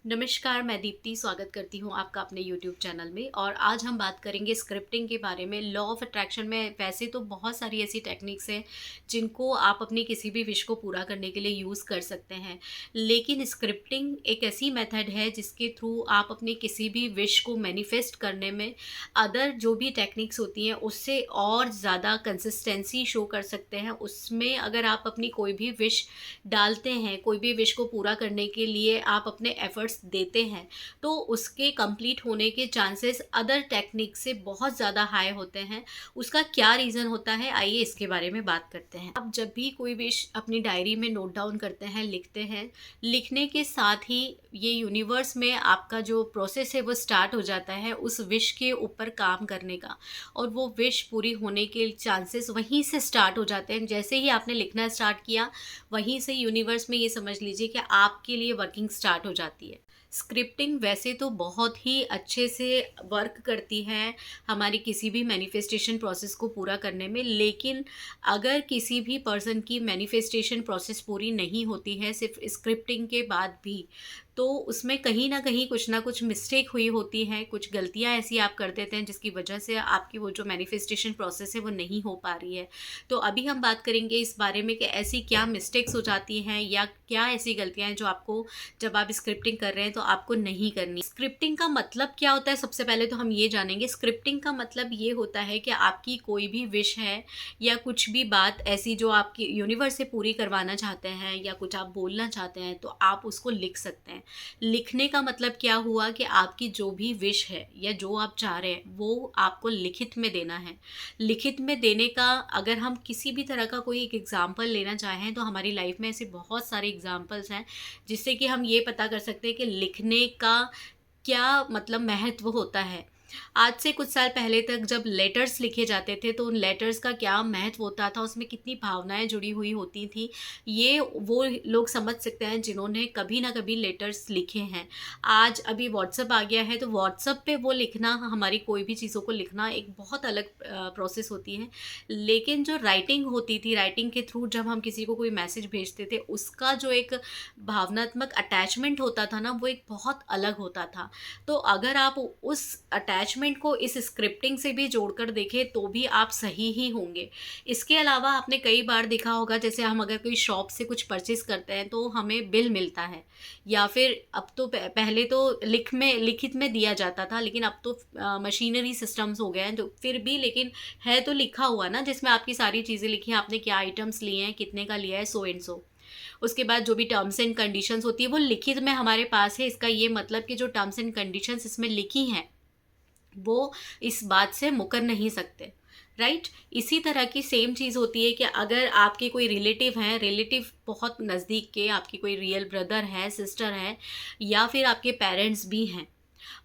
नमस्कार, मैं दीप्ति स्वागत करती हूँ आपका अपने यूट्यूब चैनल में। और आज हम बात करेंगे स्क्रिप्टिंग के बारे में। लॉ ऑफ अट्रैक्शन में वैसे तो बहुत सारी ऐसी टेक्निक्स हैं जिनको आप अपनी किसी भी विश को पूरा करने के लिए यूज़ कर सकते हैं, लेकिन स्क्रिप्टिंग एक ऐसी मेथड है जिसके थ्रू आप अपनी किसी भी विश को मैनिफेस्ट करने में अदर जो भी टेक्निक्स होती हैं उससे और ज़्यादा कंसिस्टेंसी शो कर सकते हैं। उसमें अगर आप अपनी कोई भी विश डालते हैं, कोई भी विश को पूरा करने के लिए आप अपने एफर्ट्स देते हैं, तो उसके कंप्लीट होने के चांसेस अदर टेक्निक से बहुत ज़्यादा हाई होते हैं। उसका क्या रीज़न होता है, आइए इसके बारे में बात करते हैं। आप जब भी कोई विश अपनी डायरी में नोट डाउन करते हैं, लिखते हैं, लिखने के साथ ही ये यूनिवर्स में आपका जो प्रोसेस है वो स्टार्ट हो जाता है उस विश के ऊपर काम करने का, और वो विश पूरी होने के चांसेस वहीं से स्टार्ट हो जाते हैं। जैसे ही आपने लिखना स्टार्ट किया, वहीं से यूनिवर्स में ये समझ लीजिए कि आपके लिए वर्किंग स्टार्ट हो जाती है। स्क्रिप्टिंग वैसे तो बहुत ही अच्छे से वर्क करती है हमारी किसी भी मैनिफेस्टेशन प्रोसेस को पूरा करने में, लेकिन अगर किसी भी पर्सन की मैनिफेस्टेशन प्रोसेस पूरी नहीं होती है सिर्फ स्क्रिप्टिंग के बाद भी, तो उसमें कहीं कुछ ना कुछ मिस्टेक हुई होती है, कुछ गलतियां ऐसी आप कर देते हैं जिसकी वजह से आपकी वो जो मैनिफेस्टेशन प्रोसेस है वो नहीं हो पा रही है। तो अभी हम बात करेंगे इस बारे में कि ऐसी क्या मिस्टेक्स हो जाती हैं या क्या ऐसी गलतियां हैं जो आपको, जब आप स्क्रिप्टिंग कर रहे हैं तो आपको नहीं करनी। स्क्रिप्टिंग का मतलब क्या होता है, सबसे पहले तो हम ये जानेंगे। स्क्रिप्टिंग का मतलब ये होता है कि आपकी कोई भी विश है या कुछ भी बात ऐसी जो आपकी यूनिवर्स से पूरी करवाना चाहते हैं या कुछ आप बोलना चाहते हैं, तो आप उसको लिख सकते हैं। लिखने का मतलब क्या हुआ कि आपकी जो भी विश है या जो आप चाह रहे हैं वो आपको लिखित में देना है। लिखित में देने का, अगर हम किसी भी तरह का कोई एक एग्जाम्पल लेना चाहें तो हमारी लाइफ में ऐसे बहुत सारे एग्जाम्पल्स हैं जिससे कि हम ये पता कर सकते हैं कि लिखने का क्या मतलब महत्व होता है। आज से कुछ साल पहले तक जब लेटर्स लिखे जाते थे तो उन लेटर्स का क्या महत्व होता था, उसमें कितनी भावनाएं जुड़ी हुई होती थी, ये वो लोग समझ सकते हैं जिन्होंने कभी ना कभी लेटर्स लिखे हैं। आज अभी व्हाट्सअप आ गया है तो व्हाट्सअप पे वो लिखना, हमारी कोई भी चीज़ों को लिखना एक बहुत अलग प्रोसेस होती है। लेकिन जो राइटिंग होती थी, राइटिंग के थ्रू जब हम किसी को कोई मैसेज भेजते थे, उसका जो एक भावनात्मक अटैचमेंट होता था ना, वो एक बहुत अलग होता था। तो अगर आप उस अटैचमेंट को इस स्क्रिप्टिंग से भी जोड़कर देखें तो भी आप सही ही होंगे। इसके अलावा आपने कई बार देखा होगा, जैसे हम अगर कोई शॉप से कुछ परचेज़ करते हैं तो हमें बिल मिलता है, या फिर अब तो पहले तो लिखित में दिया जाता था, लेकिन अब तो मशीनरी सिस्टम्स हो गए हैं, तो फिर भी लेकिन है तो लिखा हुआ ना, जिसमें आपकी सारी चीज़ें लिखी हैं, आपने क्या आइटम्स लिए हैं, कितने का लिया है, सो एंड सो। उसके बाद जो भी टर्म्स एंड कंडीशंस होती है वो लिखित में हमारे पास है। इसका ये मतलब कि जो टर्म्स एंड कंडीशंस इसमें लिखी हैं वो इस बात से मुकर नहीं सकते, राइट। इसी तरह की सेम चीज़ होती है कि अगर आपके कोई रिलेटिव हैं, रिलेटिव बहुत नज़दीक के, आपकी कोई रियल ब्रदर है, सिस्टर है, या फिर आपके पेरेंट्स भी हैं,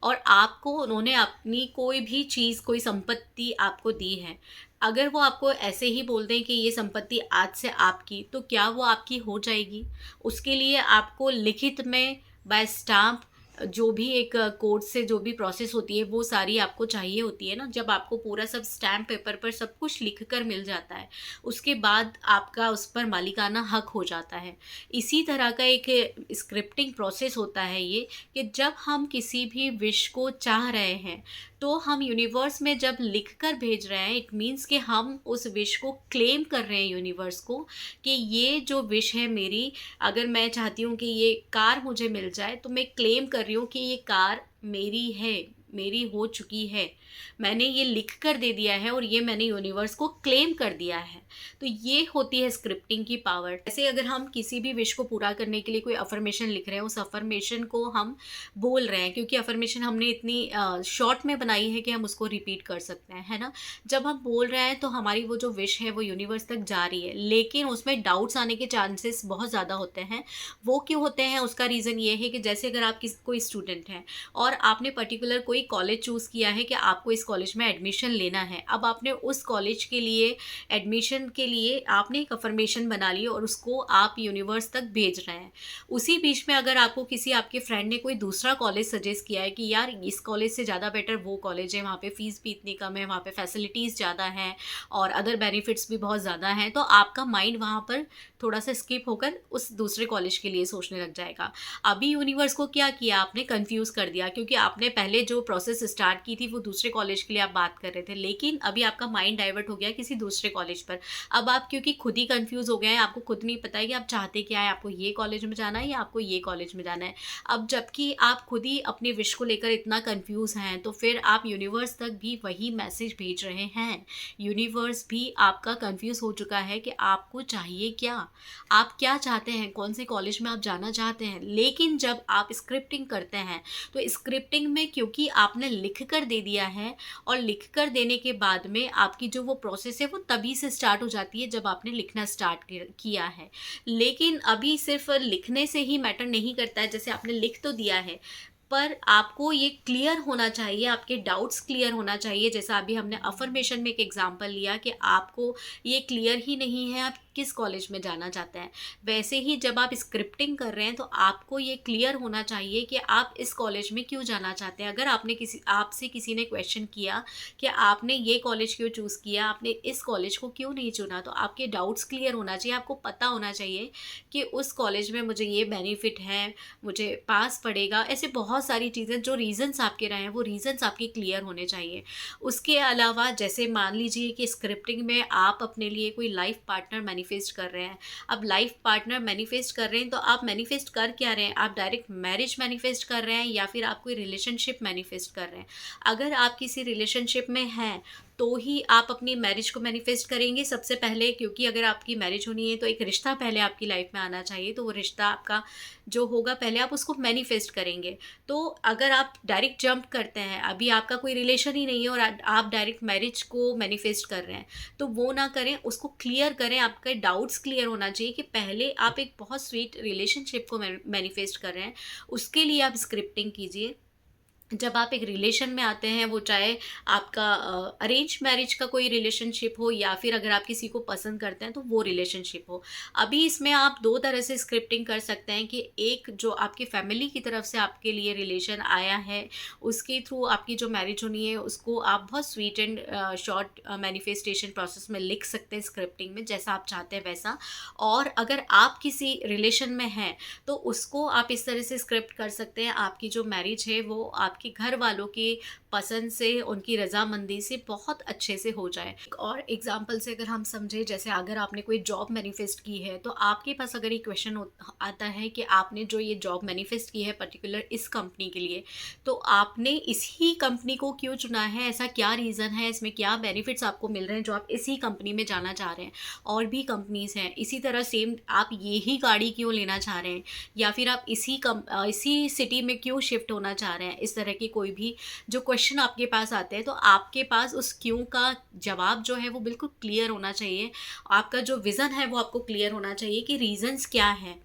और आपको उन्होंने अपनी कोई भी चीज़, कोई संपत्ति आपको दी है, अगर वो आपको ऐसे ही बोल दें कि ये संपत्ति आज से आपकी, तो क्या वो आपकी हो जाएगी? उसके लिए आपको लिखित में बाय स्टाम्प, जो भी एक कोर्ट से जो भी प्रोसेस होती है वो सारी आपको चाहिए होती है ना। जब आपको पूरा सब स्टैम्प पेपर पर सब कुछ लिख कर मिल जाता है, उसके बाद आपका उस पर मालिकाना हक हो जाता है। इसी तरह का एक स्क्रिप्टिंग प्रोसेस होता है ये, कि जब हम किसी भी विश को चाह रहे हैं तो हम यूनिवर्स में जब लिख कर भेज रहे हैं, इट मीन्स कि हम उस विश को क्लेम कर रहे हैं यूनिवर्स को, कि ये जो विश है मेरी, अगर मैं चाहती हूँ कि ये कार मुझे मिल जाए तो मैं क्लेम कर रही हूँ कि ये कार मेरी है, मेरी हो चुकी है, मैंने ये लिख कर दे दिया है और ये मैंने यूनिवर्स को क्लेम कर दिया है। तो ये होती है स्क्रिप्टिंग की पावर। ऐसे अगर हम किसी भी विश को पूरा करने के लिए कोई अफर्मेशन लिख रहे हैं, उस अफर्मेशन को हम बोल रहे हैं, क्योंकि अफर्मेशन हमने इतनी शॉर्ट में बनाई है कि हम उसको रिपीट कर सकते हैं, है ना। जब हम बोल रहे हैं तो हमारी वो जो विश है वो यूनिवर्स तक जा रही है, लेकिन उसमें डाउट्स आने के चांसेस बहुत ज़्यादा होते हैं। वो क्यों होते हैं, उसका रीज़न ये है कि जैसे अगर आप कोई स्टूडेंट हैं और आपने पर्टिकुलर कोई कॉलेज चूज़ किया है कि आपको इस कॉलेज में एडमिशन लेना है। अब आपने उस कॉलेज के लिए एडमिशन के लिए आपने एक अफ़र्मेशन बना ली और उसको आप यूनिवर्स तक भेज रहे हैं। उसी बीच में अगर आपको किसी आपके फ्रेंड ने कोई दूसरा कॉलेज सजेस्ट किया है कि यार इस कॉलेज से ज़्यादा बेटर वो कॉलेज है, वहाँ पे फ़ीस भी इतनी कम है, वहाँ पे फैसिलिटीज़ ज़्यादा हैं और अदर बेनिफिट्स भी बहुत ज़्यादा हैं, तो आपका माइंड वहाँ पर थोड़ा-सा स्किप होकर उस दूसरे कॉलेज के लिए सोचने लग जाएगा। अभी यूनिवर्स को क्या किया आपने, कन्फ्यूज़ कर दिया, क्योंकि आपने पहले जो प्रोसेस स्टार्ट की थी वो दूसरे कॉलेज के लिए आप बात कर रहे थे, लेकिन अभी आपका माइंड डाइवर्ट हो गया किसी दूसरे कॉलेज पर। अब आप क्योंकि खुद ही कन्फ्यूज़ हो गए हैं, आपको खुद नहीं पता है कि आप चाहते क्या हैं, आपको ये कॉलेज में जाना है या आपको ये कॉलेज में जाना है। अब जबकि आप खुद ही अपनी विश को लेकर इतना कन्फ्यूज़ हैं, तो फिर आप यूनिवर्स तक भी वही मैसेज भेज रहे हैं। यूनिवर्स भी आपका कन्फ्यूज़ हो चुका है कि आपको चाहिए क्या? आप क्या चाहते हैं? कौन से कॉलेज में आप जाना चाहते हैं? लेकिन जब आप स्क्रिप्टिंग करते हैं, तो स्क्रिप्टिंग में क्योंकि आपने लिख कर दे दिया है और लिख कर देने के बाद में आपकी जो वो प्रोसेस है वो तभी से स्टार्ट हो जाती है जब आपने लिखना स्टार्ट किया है। लेकिन अभी सिर्फ़ लिखने से ही मैटर नहीं करता है, जैसे आपने लिख तो दिया है, पर आपको ये क्लियर होना चाहिए, आपके डाउट्स क्लियर होना चाहिए। जैसा अभी हमने अफ़र्मेशन में एक एग्ज़ाम्पल लिया कि आपको ये क्लियर ही नहीं है आप किस कॉलेज में जाना चाहते हैं। वैसे ही जब आप स्क्रिप्टिंग कर रहे हैं तो आपको ये क्लियर होना चाहिए कि आप इस कॉलेज में क्यों जाना चाहते हैं। अगर आपसे किसी ने क्वेश्चन किया कि आपने ये कॉलेज क्यों चूज़ किया, आपने इस कॉलेज को क्यों नहीं चुना, तो आपके डाउट्स क्लियर होना चाहिए। आपको पता होना चाहिए कि उस कॉलेज में मुझे ये बेनिफिट है, मुझे पास पड़ेगा, ऐसे बहुत सारी चीज़ें जो रीज़न्स आपके रहे हैं वो रीज़न्स आपके क्लियर होने चाहिए। उसके अलावा जैसे मान लीजिए कि स्क्रिप्टिंग में आप अपने लिए कोई लाइफ पार्टनर मैनिफेस्ट कर रहे हैं। अब लाइफ पार्टनर मैनिफेस्ट कर रहे हैं तो आप मैनिफेस्ट कर क्या रहे हैं? आप डायरेक्ट मैरिज मैनिफेस्ट कर रहे हैं या फिर आप कोई रिलेशनशिप मैनिफेस्ट कर रहे हैं? अगर आप किसी रिलेशनशिप में हैं तो ही आप अपनी मैरिज को मैनिफेस्ट करेंगे सबसे पहले, क्योंकि अगर आपकी मैरिज होनी है तो एक रिश्ता पहले आपकी लाइफ में आना चाहिए, तो वो रिश्ता आपका जो होगा पहले आप उसको मैनिफेस्ट करेंगे। तो अगर आप डायरेक्ट जंप करते हैं, अभी आपका कोई रिलेशन ही नहीं है और आप डायरेक्ट मैरिज को मैनिफेस्ट कर रहे हैं, तो वो ना करें, उसको क्लियर करें। आपके डाउट्स क्लियर होना चाहिए कि पहले आप एक बहुत स्वीट रिलेशनशिप को मैनिफेस्ट कर रहे हैं, उसके लिए आप स्क्रिप्टिंग कीजिए। जब आप एक रिलेशन में आते हैं, वो चाहे आपका अरेंज मैरिज का कोई रिलेशनशिप हो या फिर अगर आप किसी को पसंद करते हैं तो वो रिलेशनशिप हो। अभी इसमें आप 2 तरह से स्क्रिप्टिंग कर सकते हैं कि एक जो आपकी फैमिली की तरफ से आपके लिए रिलेशन आया है, उसके थ्रू आपकी जो मैरिज होनी है उसको आप बहुत sweet and short manifestation process में लिख सकते हैं स्क्रिप्टिंग में, जैसा आप चाहते हैं वैसा। और अगर आप किसी रिलेशन में हैं तो उसको आप इस तरह से स्क्रिप्ट कर सकते हैं, आपकी जो मैरिज है वो आपके घर वालों की पसंद से, उनकी रज़ामंदी से बहुत अच्छे से हो जाए। एक और एग्जांपल से अगर हम समझें, जैसे अगर आपने कोई जॉब मैनिफेस्ट की है तो आपके पास अगर ये क्वेश्चन आता है कि आपने जो ये जॉब मैनिफेस्ट की है पर्टिकुलर इस कंपनी के लिए, तो आपने इसी कंपनी को क्यों चुना है, ऐसा क्या रीज़न है, इसमें क्या बेनिफिट्स आपको मिल रहे हैं जो आप इसी कंपनी में जाना चाह रहे हैं। और भी कंपनीज़ हैं इसी तरह सेम, आप यही गाड़ी क्यों लेना चाह रहे हैं या फिर आप इसी सिटी में क्यों शिफ्ट होना चाह रहे हैं। इस तरह की कोई भी जो क्वेश्चन आपके पास आते हैं तो आपके पास उस क्यों का जवाब जो है वो बिल्कुल क्लियर होना चाहिए। आपका जो विज़न है वो आपको क्लियर होना चाहिए कि रीज़न्स क्या हैं।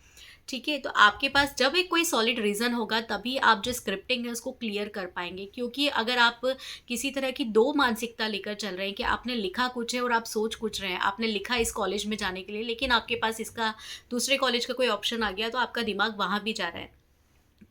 ठीक है, तो आपके पास जब एक कोई सॉलिड रीज़न होगा तभी आप जो स्क्रिप्टिंग है उसको क्लियर कर पाएंगे। क्योंकि अगर आप किसी तरह की दो मानसिकता लेकर चल रहे हैं कि आपने लिखा कुछ है और आप सोच कुछ रहे हैं, आपने लिखा इस कॉलेज में जाने के लिए लेकिन आपके पास इसका दूसरे कॉलेज का कोई ऑप्शन आ गया, तो आपका दिमाग वहाँ भी जा रहा है।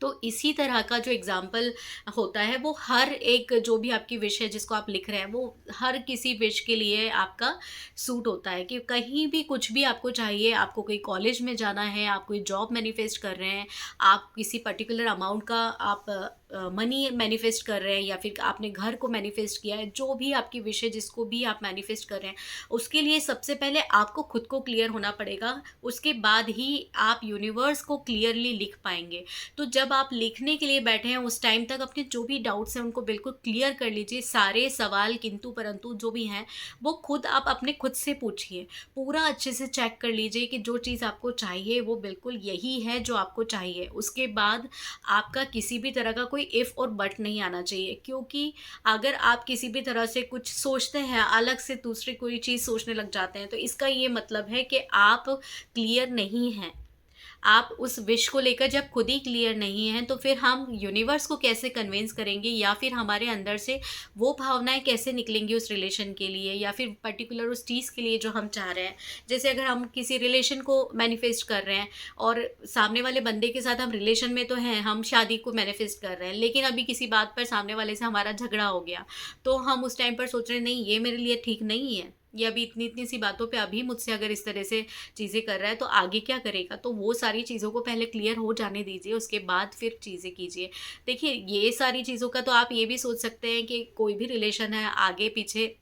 तो इसी तरह का जो एग्ज़ाम्पल होता है वो हर एक जो भी आपकी विश है जिसको आप लिख रहे हैं वो हर किसी विश के लिए आपका सूट होता है। कि कहीं भी कुछ भी आपको चाहिए, आपको कोई कॉलेज में जाना है, आप कोई जॉब मैनिफेस्ट कर रहे हैं, आप किसी पर्टिकुलर अमाउंट का आप मनी मैनिफेस्ट कर रहे हैं या फिर आपने घर को मैनिफेस्ट किया है, जो भी आपकी विश है जिसको भी आप मैनिफेस्ट कर रहे हैं, उसके लिए सबसे पहले आपको खुद को क्लियर होना पड़ेगा। उसके बाद ही आप यूनिवर्स को क्लियरली लिख पाएंगे। तो जब आप लिखने के लिए बैठे हैं उस टाइम तक अपने जो भी डाउट्स हैं उनको बिल्कुल क्लियर कर लीजिए। सारे सवाल किंतु परंतु जो भी हैं वो खुद आप अपने खुद से पूछिए। पूरा अच्छे से चेक कर लीजिए कि जो चीज़ आपको चाहिए वो बिल्कुल यही है जो आपको चाहिए। उसके बाद आपका किसी भी तरह का कोई इफ़ और बट नहीं आना चाहिए। क्योंकि अगर आप किसी भी तरह से कुछ सोचते हैं, अलग से दूसरी कोई चीज़ सोचने लग जाते हैं, तो इसका ये मतलब है कि आप क्लियर नहीं हैं। आप उस विश को लेकर जब खुद ही क्लियर नहीं हैं, तो फिर हम यूनिवर्स को कैसे कन्विंस करेंगे, या फिर हमारे अंदर से वो भावनाएँ कैसे निकलेंगी उस रिलेशन के लिए, या फिर पर्टिकुलर उस चीज़ के लिए जो हम चाह रहे हैं। जैसे अगर हम किसी रिलेशन को मैनिफेस्ट कर रहे हैं और सामने वाले बंदे के साथ हम रिलेशन में तो हैं, हम शादी को मैनिफेस्ट कर रहे हैं, लेकिन अभी किसी बात पर सामने वाले से हमारा झगड़ा हो गया, तो हम उस टाइम पर सोच रहे हैं नहीं ये मेरे लिए ठीक नहीं है, ये अभी इतनी-इतनी सी बातों पे अभी मुझसे अगर इस तरह से चीज़ें कर रहा है तो आगे क्या करेगा? तो वो सारी चीज़ों को पहले क्लियर हो जाने दीजिए, उसके बाद फिर चीज़ें कीजिए। देखिए, ये सारी चीज़ों का तो आप ये भी सोच सकते हैं कि कोई भी रिलेशन है, आगे-पीछे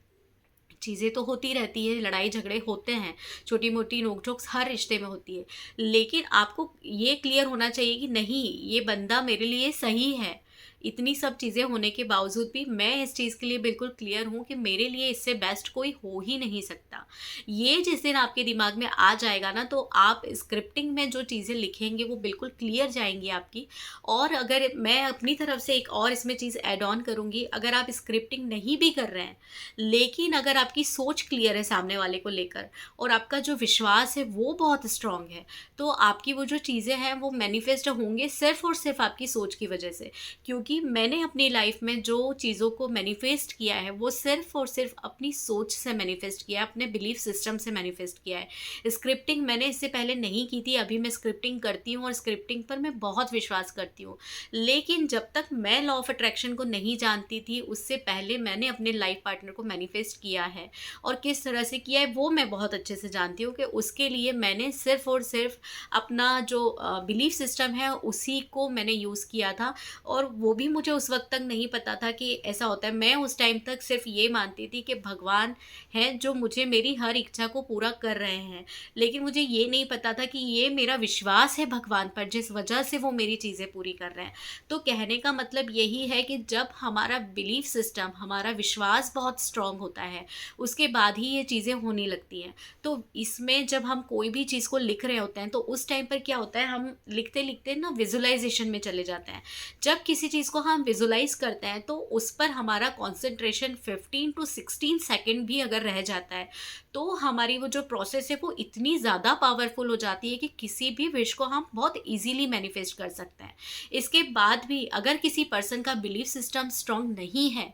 चीज़ें तो होती रहती है, लड़ाई-झगड़े होते हैं, छोटी-मोटी नोक-झोंक हर रिश्ते में होती है। लेकिन आपको ये क्लियर होना चाहिए कि नहीं, ये बंदा मेरे लिए सही है। इतनी सब चीज़ें होने के बावजूद भी मैं इस चीज़ के लिए बिल्कुल क्लियर हूँ कि मेरे लिए इससे बेस्ट कोई हो ही नहीं सकता। ये जिस दिन आपके दिमाग में आ जाएगा ना, तो आप स्क्रिप्टिंग में जो चीज़ें लिखेंगे वो बिल्कुल क्लियर जाएँगी आपकी। और अगर मैं अपनी तरफ से एक और इसमें चीज़ ऐड ऑन करूँगी, अगर आप स्क्रिप्टिंग नहीं भी कर रहे हैं, लेकिन अगर आपकी सोच क्लियर है सामने वाले को लेकर और आपका जो विश्वास है वो बहुत स्ट्रॉन्ग है, तो आपकी वो जो चीज़ें हैं वो मैनिफेस्ट होंगे सिर्फ़ और सिर्फ़ आपकी सोच की वजह से। क्योंकि मैंने अपनी लाइफ में जो चीज़ों को मैनिफेस्ट किया है वो सिर्फ़ और सिर्फ़ अपनी सोच से मैनिफेस्ट किया है, अपने बिलीफ सिस्टम से मैनिफेस्ट किया है। स्क्रिप्टिंग मैंने इससे पहले नहीं की थी, अभी मैं स्क्रिप्टिंग करती हूँ और स्क्रिप्टिंग पर मैं बहुत विश्वास करती हूँ। लेकिन जब तक मैं लॉ ऑफ अट्रैक्शन को नहीं जानती थी, उससे पहले मैंने अपने लाइफ पार्टनर को मैनिफेस्ट किया है, और किस तरह से किया है वो मैं बहुत अच्छे से जानती हूँ कि उसके लिए मैंने सिर्फ़ और सिर्फ़ अपना जो बिलीफ सिस्टम है उसी को मैंने यूज़ किया था। और वो भी मुझे उस वक़्त तक नहीं पता था कि ऐसा होता है। मैं उस टाइम तक सिर्फ़ ये मानती थी कि भगवान हैं जो मुझे मेरी हर इच्छा को पूरा कर रहे हैं। लेकिन मुझे ये नहीं पता था कि ये मेरा विश्वास है भगवान पर, जिस वजह से वो मेरी चीज़ें पूरी कर रहे हैं। तो कहने का मतलब यही है कि जब हमारा बिलीफ सिस्टम, हमारा विश्वास बहुत स्ट्रॉन्ग होता है, उसके बाद ही ये चीज़ें होने लगती हैं। तो इसमें जब हम कोई भी चीज़ को लिख रहे होते हैं, तो उस टाइम पर क्या होता है, हम लिखते-लिखते ना विज़ुअलाइज़ेशन में चले जाते हैं। जब किसी चीज़ को हम विज़ुअलाइज़ करते हैं, तो उस पर हमारा कॉन्सन्ट्रेशन 15 टू 16 सेकंड भी अगर रह जाता है, तो हमारी वो जो प्रोसेस है वो इतनी ज़्यादा पावरफुल हो जाती है कि किसी भी विश को हम बहुत ईज़िली मैनिफेस्ट कर सकते हैं। इसके बाद भी अगर किसी पर्सन का बिलीफ सिस्टम स्ट्रॉन्ग नहीं है,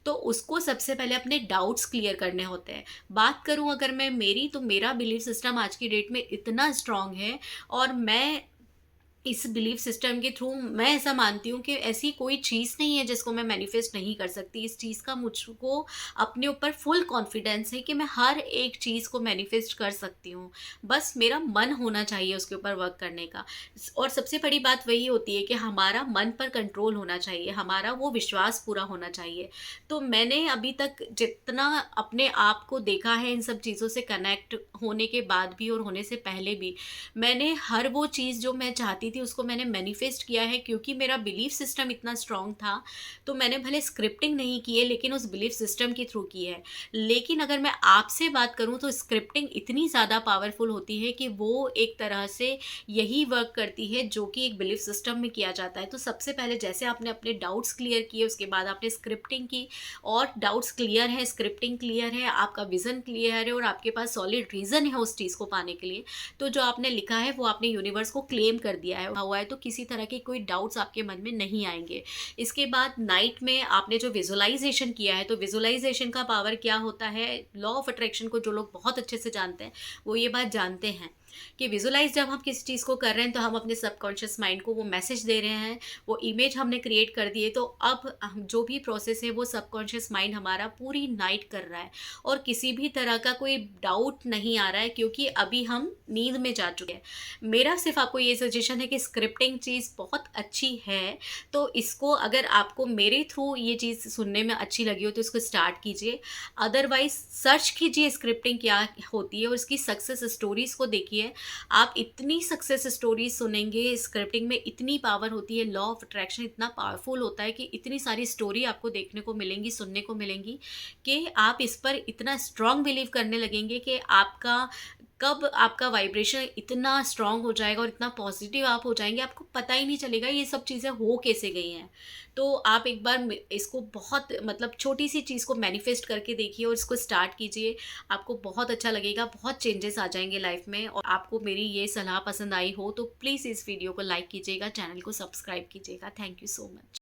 तो उसको सबसे पहले अपने डाउट्स क्लियर करने होते हैं। बात करूँ अगर मैं मेरी, तो मेरा बिलीफ सिस्टम आज की डेट में इतना स्ट्रॉन्ग है, और मैं इस बिलीफ सिस्टम के थ्रू मैं ऐसा मानती हूँ कि ऐसी कोई चीज़ नहीं है जिसको मैं मैनिफेस्ट नहीं कर सकती। इस चीज़ का मुझको अपने ऊपर फुल कॉन्फिडेंस है कि मैं हर एक चीज़ को मैनिफेस्ट कर सकती हूँ। बस मेरा मन होना चाहिए उसके ऊपर वर्क करने का। और सबसे बड़ी बात वही होती है कि हमारा मन पर कंट्रोल होना चाहिए, हमारा वो विश्वास पूरा होना चाहिए। तो मैंने अभी तक जितना अपने आप को देखा है इन सब चीज़ों से कनेक्ट होने के बाद भी और होने से पहले भी, मैंने हर वो चीज़ जो मैं चाहती थी उसको मैंने मैनिफेस्ट किया है, क्योंकि मेरा बिलीफ सिस्टम इतना स्ट्रॉन्ग था। तो मैंने भले स्क्रिप्टिंग नहीं की है, लेकिन उस बिलीफ सिस्टम के थ्रू की है। लेकिन अगर मैं आपसे बात करूँ, तो स्क्रिप्टिंग इतनी ज़्यादा पावरफुल होती है कि वो एक तरह से यही वर्क करती है जो कि एक बिलीफ सिस्टम में किया जाता है। तो सबसे पहले जैसे आपने अपने डाउट्स क्लियर किए, उसके बाद आपने स्क्रिप्टिंग की, और डाउट्स क्लियर है, स्क्रिप्टिंग क्लियर है, आपका विज़न क्लियर है, और आपके पास सॉलिड रीज़न है उस चीज़ को पाने के लिए, तो जो आपने लिखा है वो आपने यूनिवर्स को क्लेम कर दिया है हुआ है, तो किसी तरह के कोई डाउट्स आपके मन में नहीं आएंगे। इसके बाद नाइट में आपने जो विजुअलाइजेशन किया है, तो विजुअलाइजेशन का पावर क्या होता है, लॉ ऑफ अट्रैक्शन को जो लोग बहुत अच्छे से जानते हैं वो ये बात जानते हैं कि विजुअलाइज जब हम किसी चीज़ को कर रहे हैं, तो हम अपने सबकॉन्शियस माइंड को वो मैसेज दे रहे हैं, वो इमेज हमने क्रिएट कर दी है। तो अब हम जो भी प्रोसेस है वो सबकॉन्शियस माइंड हमारा पूरी नाइट कर रहा है, और किसी भी तरह का कोई डाउट नहीं आ रहा है, क्योंकि अभी हम नींद में जा चुके हैं। मेरा सिर्फ आपको ये सजेशन है कि स्क्रिप्टिंग चीज़ बहुत अच्छी है, तो इसको अगर आपको मेरे थ्रू ये चीज़ सुनने में अच्छी लगी हो तो इसको स्टार्ट कीजिए। अदरवाइज़ सर्च कीजिए स्क्रिप्टिंग क्या होती है, और इसकी सक्सेस स्टोरीज़ को देखिए। आप इतनी सक्सेस स्टोरीज सुनेंगे, स्क्रिप्टिंग में इतनी पावर होती है, लॉ ऑफ अट्रैक्शन इतना पावरफुल होता है कि इतनी सारी स्टोरी आपको देखने को मिलेंगी, सुनने को मिलेंगी, कि आप इस पर इतना स्ट्रॉन्ग बिलीव करने लगेंगे कि आपका कब आपका वाइब्रेशन इतना स्ट्रांग हो जाएगा और इतना पॉजिटिव आप हो जाएँगे, आपको पता ही नहीं चलेगा ये सब चीज़ें हो कैसे गई हैं। तो आप एक बार इसको बहुत मतलब छोटी-सी चीज़ को मैनिफेस्ट करके देखिए और इसको स्टार्ट कीजिए। आपको बहुत अच्छा लगेगा, बहुत चेंजेस आ जाएँगे लाइफ़ में। और आपको मेरी ये सलाह पसंद आई हो तो प्लीज़ इस वीडियो को लाइक कीजिएगा, चैनल को सब्सक्राइब कीजिएगा। Thank you so much.